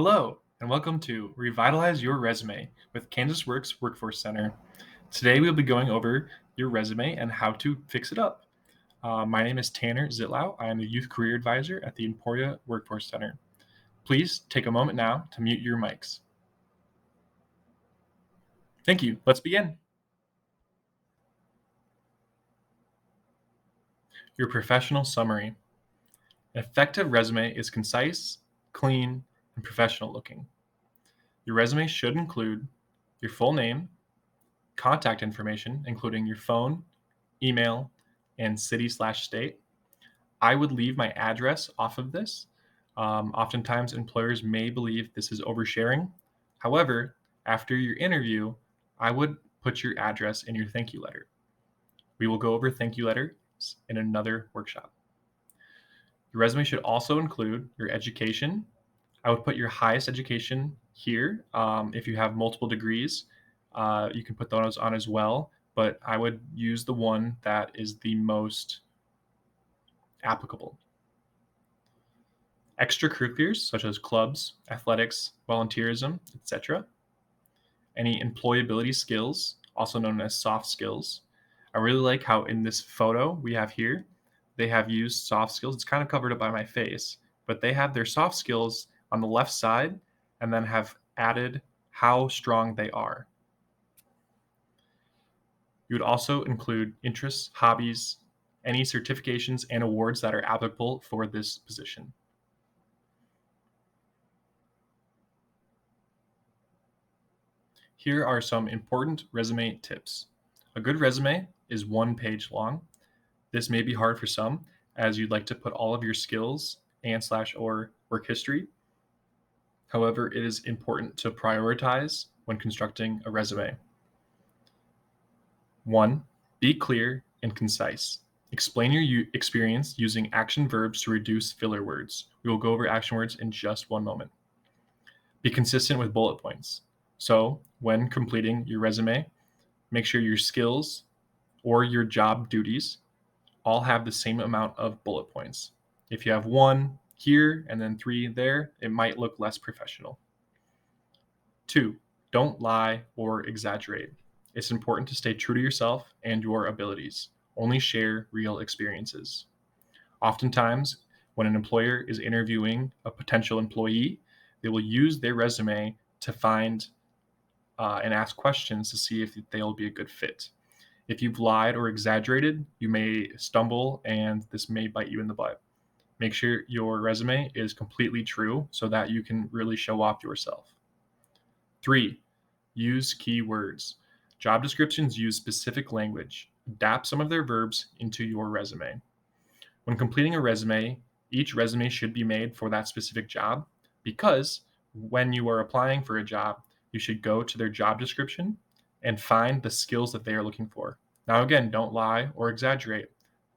Hello, and welcome to Revitalize Your Resume with Kansas Works Workforce Center. Today we'll be going over your resume and how to fix it up. My name is Tanner Zitlau. I am the Youth Career Advisor at the Emporia Workforce Center. Please take a moment now to mute your mics. Thank you. Let's begin. Your professional summary. An effective resume is concise, clean, and professional looking. Your resume should include your full name, contact information, including your phone, email, and city/state. I would leave my address off of this. Oftentimes, employers may believe this is oversharing. However, after your interview, I would put your address in your thank you letter. We will go over thank you letters in another workshop. Your resume should also include your education. I would put your highest education here. If you have multiple degrees, you can put those on as well, but I would use the one that is the most applicable. Extracurriculars such as clubs, athletics, volunteerism, etc. Any employability skills, also known as soft skills. I really like how in this photo we have here, they have used soft skills. It's kind of covered up by my face, but they have their soft skills on the left side and then have added how strong they are. You would also include interests, hobbies, any certifications and awards that are applicable for this position. Here are some important resume tips. A good resume is 1 page long. This may be hard for some, as you'd like to put all of your skills and/or work history. However, it is important to prioritize when constructing a resume. 1. Be clear and concise. Explain your experience using action verbs to reduce filler words. We will go over action words in just one moment. Be consistent with bullet points. So, when completing your resume, make sure your skills or your job duties all have the same amount of bullet points. If you have 1 here and then 3 there, it might look less professional. 2. Don't lie or exaggerate. It's important to stay true to yourself and your abilities. Only share real experiences. Oftentimes, when an employer is interviewing a potential employee, they will use their resume to find and ask questions to see if they'll be a good fit. If you've lied or exaggerated, you may stumble and this may bite you in the butt. Make sure your resume is completely true so that you can really show off yourself. 3. Use keywords. Job descriptions use specific language. Adapt some of their verbs into your resume. When completing a resume, each resume should be made for that specific job because when you are applying for a job, you should go to their job description and find the skills that they are looking for. Now, again, don't lie or exaggerate,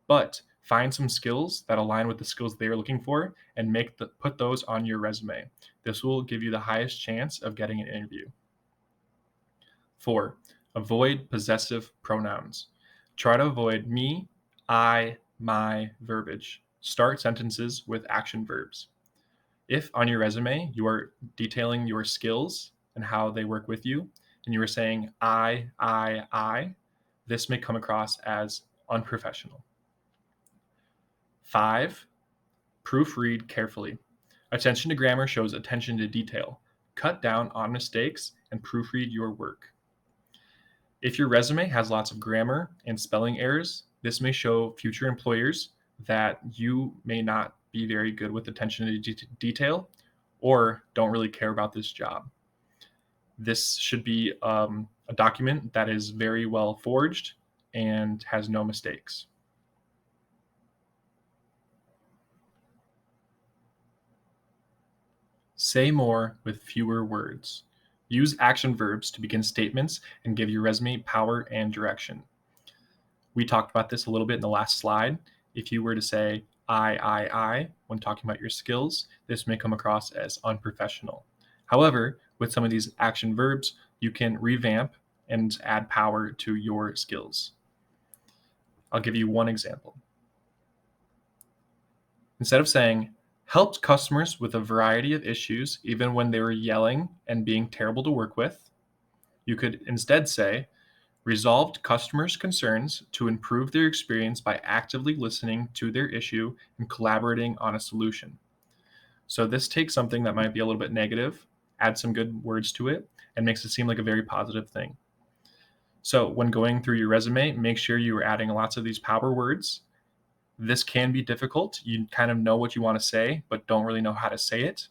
but find some skills that align with the skills they are looking for and put those on your resume. This will give you the highest chance of getting an interview. 4. Avoid possessive pronouns. Try to avoid me, I, my verbiage. Start sentences with action verbs. If on your resume you are detailing your skills and how they work with you, and you are saying I, this may come across as unprofessional. 5. Proofread carefully. Attention to grammar shows attention to detail. Cut down on mistakes and proofread your work. If your resume has lots of grammar and spelling errors, this may show future employers that you may not be very good with attention to detail or don't really care about this job. This should be a document that is very well forged and has no mistakes. Say more with fewer words. Use action verbs to begin statements and give your resume power and direction. We talked about this a little bit in the last slide. If you were to say I, when talking about your skills, this may come across as unprofessional. However, with some of these action verbs, you can revamp and add power to your skills. I'll give you one example. Instead of saying, Helped customers with a variety of issues, even when they were yelling and being terrible to work with. You could instead say, resolved customers' concerns to improve their experience by actively listening to their issue and collaborating on a solution. So this takes something that might be a little bit negative, adds some good words to it, and makes it seem like a very positive thing. So when going through your resume, make sure you are adding lots of these power words. This can be difficult. You kind of know what you want to say, but don't really know how to say it.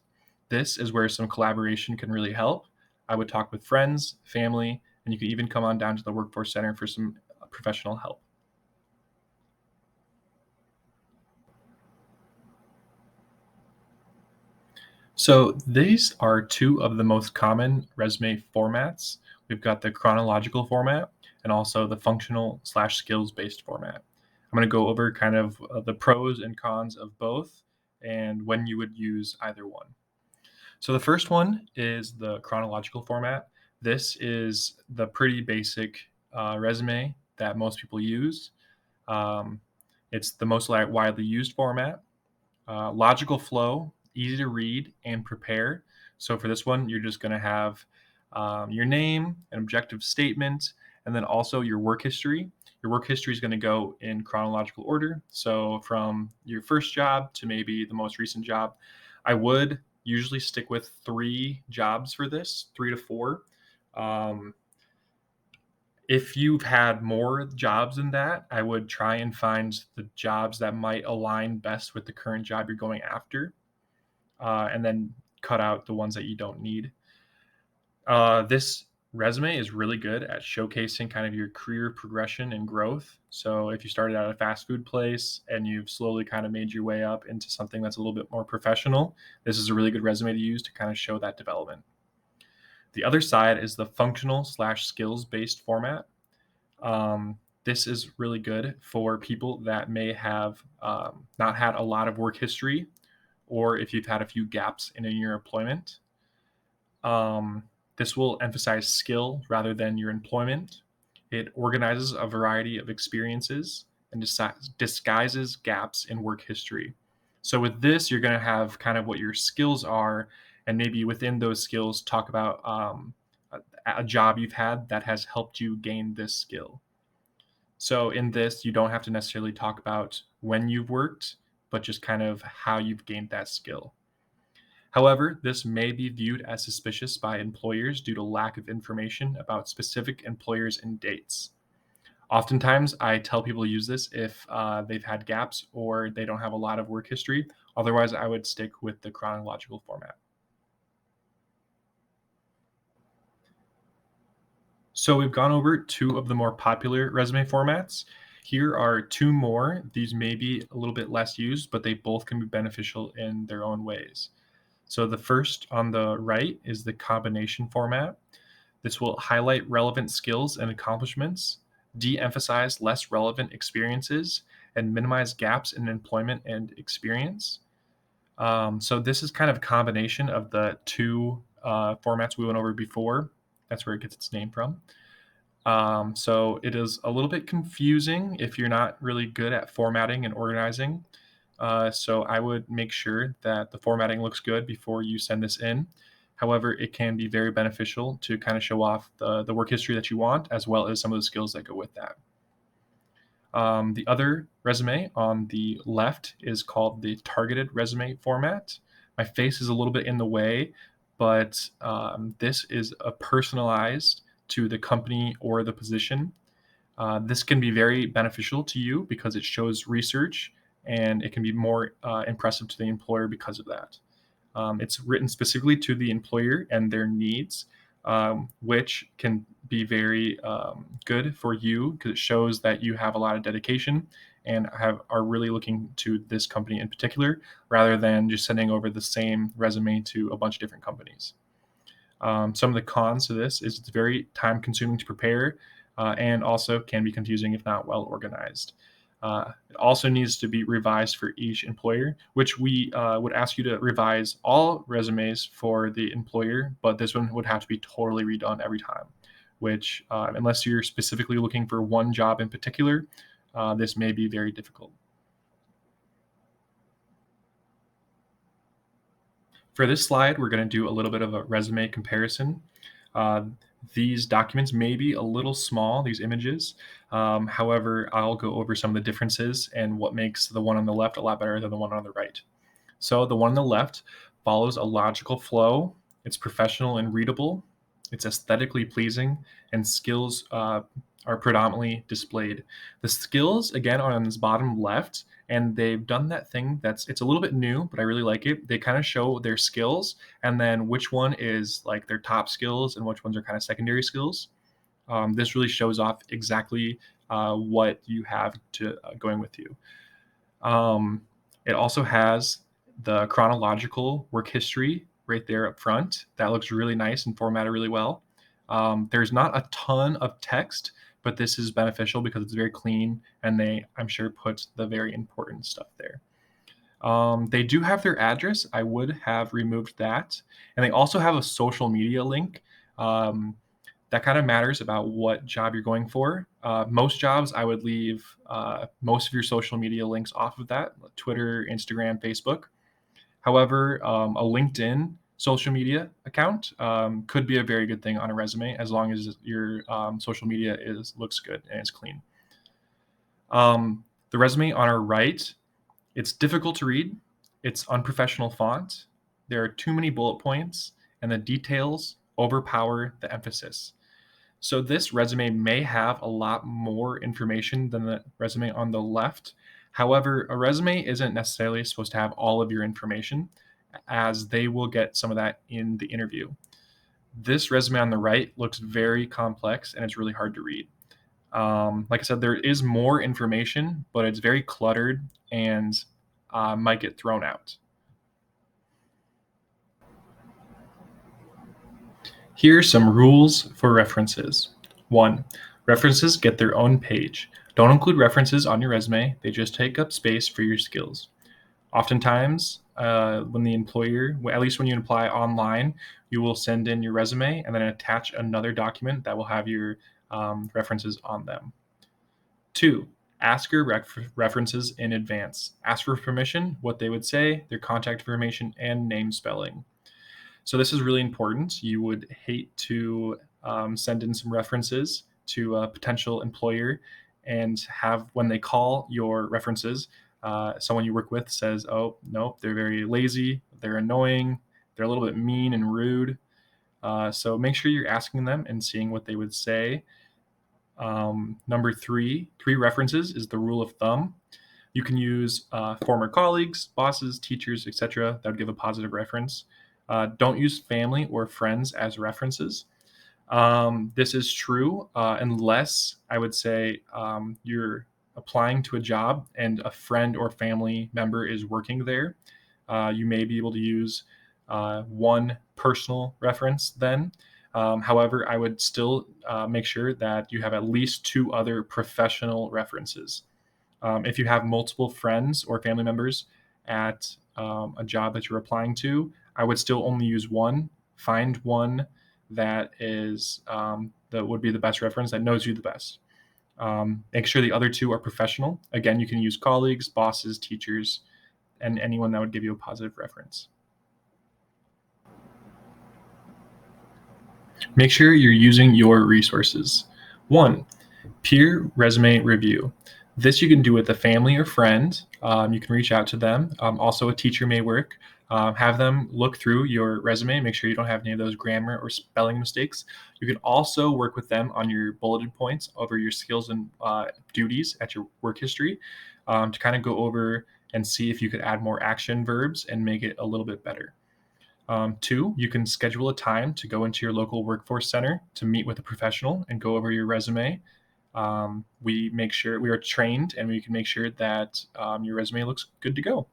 This is where some collaboration can really help. I would talk with friends, family, and you can even come on down to the Workforce Center for some professional help. So these are two of the most common resume formats. We've got the chronological format and also the functional/skills based format. I'm going to go over kind of the pros and cons of both and when you would use either one. So the first one is the chronological format. This is the pretty basic resume that most people use. Um, it's the most widely used format. Logical flow, easy to read and prepare. So for this one, you're just going to have your name, an objective statement, and then also your work history. Your work history is going to go in chronological order. So from your first job to maybe the most recent job. I would usually stick with 3 jobs for this, 3 to 4. Um, if you've had more jobs than that, I would try and find the jobs that might align best with the current job you're going after, and then cut out the ones that you don't need. This resume is really good at showcasing kind of your career progression and growth. So if you started at a fast food place and you've slowly kind of made your way up into something that's a little bit more professional, this is a really good resume to use to kind of show that development. The other side is the functional/skills based format. This is really good for people that may have not had a lot of work history, or if you've had a few gaps in your employment. Um, this will emphasize skill rather than your employment. It organizes a variety of experiences and disguises gaps in work history. So with this, you're going to have kind of what your skills are, and maybe within those skills, talk about a job you've had that has helped you gain this skill. So in this, you don't have to necessarily talk about when you've worked, but just kind of how you've gained that skill. However, this may be viewed as suspicious by employers due to lack of information about specific employers and dates. Oftentimes, I tell people to use this if they've had gaps or they don't have a lot of work history. Otherwise, I would stick with the chronological format. So we've gone over 2 of the more popular resume formats. Here are 2 more. These may be a little bit less used, but they both can be beneficial in their own ways. So the first on the right is the combination format. This will highlight relevant skills and accomplishments, de-emphasize less relevant experiences, and minimize gaps in employment and experience. So this is kind of a combination of the 2 formats we went over before. That's where it gets its name from. So it is a little bit confusing if you're not really good at formatting and organizing. So I would make sure that the formatting looks good before you send this in. However, it can be very beneficial to kind of show off the work history that you want, as well as some of the skills that go with that. The other resume on the left is called the targeted resume format. My face is a little bit in the way, but this is a personalized to the company or the position. This can be very beneficial to you because it shows research, and it can be more impressive to the employer because of that. It's written specifically to the employer and their needs, which can be very good for you because it shows that you have a lot of dedication and are really looking to this company in particular, rather than just sending over the same resume to a bunch of different companies. Some of the cons to this is it's very time consuming to prepare, and also can be confusing if not well organized. It also needs to be revised for each employer, which we would ask you to revise all resumes for the employer, but this one would have to be totally redone every time, which, unless you're specifically looking for one job in particular, this may be very difficult. For this slide, we're going to do a little bit of a resume comparison. These documents may be a little small, these images. However, I'll go over some of the differences and what makes the one on the left a lot better than the one on the right. So the one on the left follows a logical flow. It's professional and readable. It's aesthetically pleasing, and skills are predominantly displayed. The skills, again, are on this bottom left, and they've done that thing it's a little bit new, but I really like it. They kind of show their skills and then which one is like their top skills and which ones are kind of secondary skills. This really shows off exactly what you have to going with you. It also has the chronological work history right there up front. That looks really nice and formatted really well. There's not a ton of text, but this is beneficial because it's very clean and they, I'm sure, put the very important stuff there. They do have their address. I would have removed that. And they also have a social media link. That kind of matters about what job you're going for. Most jobs, I would leave most of your social media links off of that: Twitter, Instagram, Facebook. However, a LinkedIn social media account could be a very good thing on a resume as long as your social media looks good and is clean. The resume on our right, it's difficult to read. It's unprofessional font. There are too many bullet points, and the details overpower the emphasis. So this resume may have a lot more information than the resume on the left. However, a resume isn't necessarily supposed to have all of your information, as they will get some of that in the interview. This resume on the right looks very complex and it's really hard to read. Like I said, there is more information, but it's very cluttered and might get thrown out. Here are some rules for references. 1. References get their own page. Don't include references on your resume. They just take up space for your skills. Oftentimes, when the employer, at least when you apply online, you will send in your resume and then attach another document that will have your references on them. 2. Ask your references in advance. Ask for permission, what they would say, their contact information, and name spelling. So this is really important. You would hate to send in some references to a potential employer and have, when they call your references, someone you work with says, oh, no, they're very lazy, they're annoying, they're a little bit mean and rude. So make sure you're asking them and seeing what they would say. Number 3 references is the rule of thumb. You can use former colleagues, bosses, teachers, etc. That would give a positive reference. Don't use family or friends as references. This is true unless, I would say, you're applying to a job and a friend or family member is working there. You may be able to use one personal reference then. However, I would still make sure that you have at least 2 other professional references. If you have multiple friends or family members at a job that you're applying to, I would still only use one. Find one that is that would be the best reference, that knows you the best. Make sure the other 2 are professional. Again, you can use colleagues, bosses, teachers, and anyone that would give you a positive reference. Make sure you're using your resources. 1, peer resume review. This you can do with a family or friend. You can reach out to them. Also, a teacher may work. Have them look through your resume, make sure you don't have any of those grammar or spelling mistakes. You can also work with them on your bulleted points over your skills and duties at your work history to kind of go over and see if you could add more action verbs and make it a little bit better. 2, you can schedule a time to go into your local workforce center to meet with a professional and go over your resume. We make sure we are trained and we can make sure that your resume looks good to go.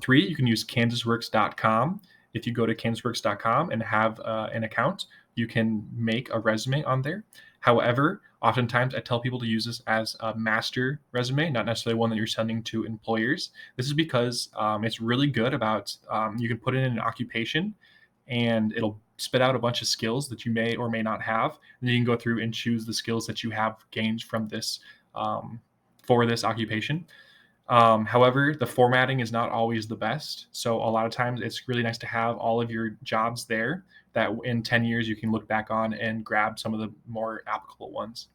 3, you can use kansasworks.com. If you go to kansasworks.com and have an account, you can make a resume on there. However, oftentimes I tell people to use this as a master resume, not necessarily one that you're sending to employers. This is because it's really good about, you can put in an occupation and it'll spit out a bunch of skills that you may or may not have. And you can go through and choose the skills that you have gained from this, for this occupation. However, the formatting is not always the best. So a lot of times it's really nice to have all of your jobs there that in 10 years you can look back on and grab some of the more applicable ones.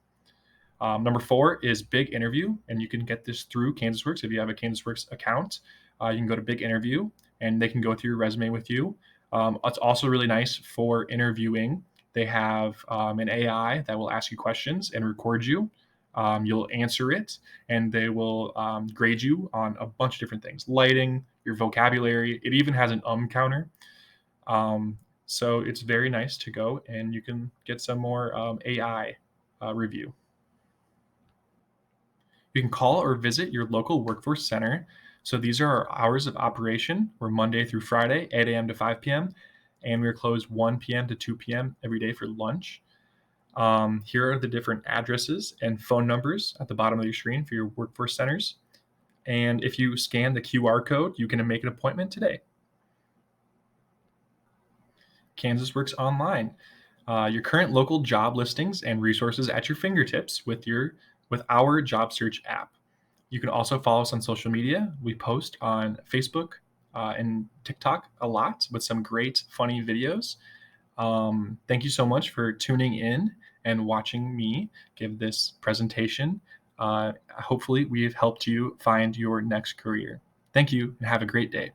Number four is Big Interview, and you can get this through KansasWorks. If you have a KansasWorks account, you can go to Big Interview, and they can go through your resume with you. It's also really nice for interviewing. They have an AI that will ask you questions and record you. You'll answer it, and they will grade you on a bunch of different things: lighting, your vocabulary. It even has an counter. Um, so it's very nice to go, and you can get some more AI review. You can call or visit your local workforce center. So these are our hours of operation. We're Monday through Friday, 8 a.m. to 5 p.m., and we're closed 1 p.m. to 2 p.m. every day for lunch. Here are the different addresses and phone numbers at the bottom of your screen for your workforce centers. And if you scan the QR code, you can make an appointment today. Kansas Works Online. Your current local job listings and resources at your fingertips with our job search app. You can also follow us on social media. We post on Facebook and TikTok a lot with some great, funny videos. Thank you so much for tuning in and watching me give this presentation. Hopefully, we have helped you find your next career. Thank you and have a great day.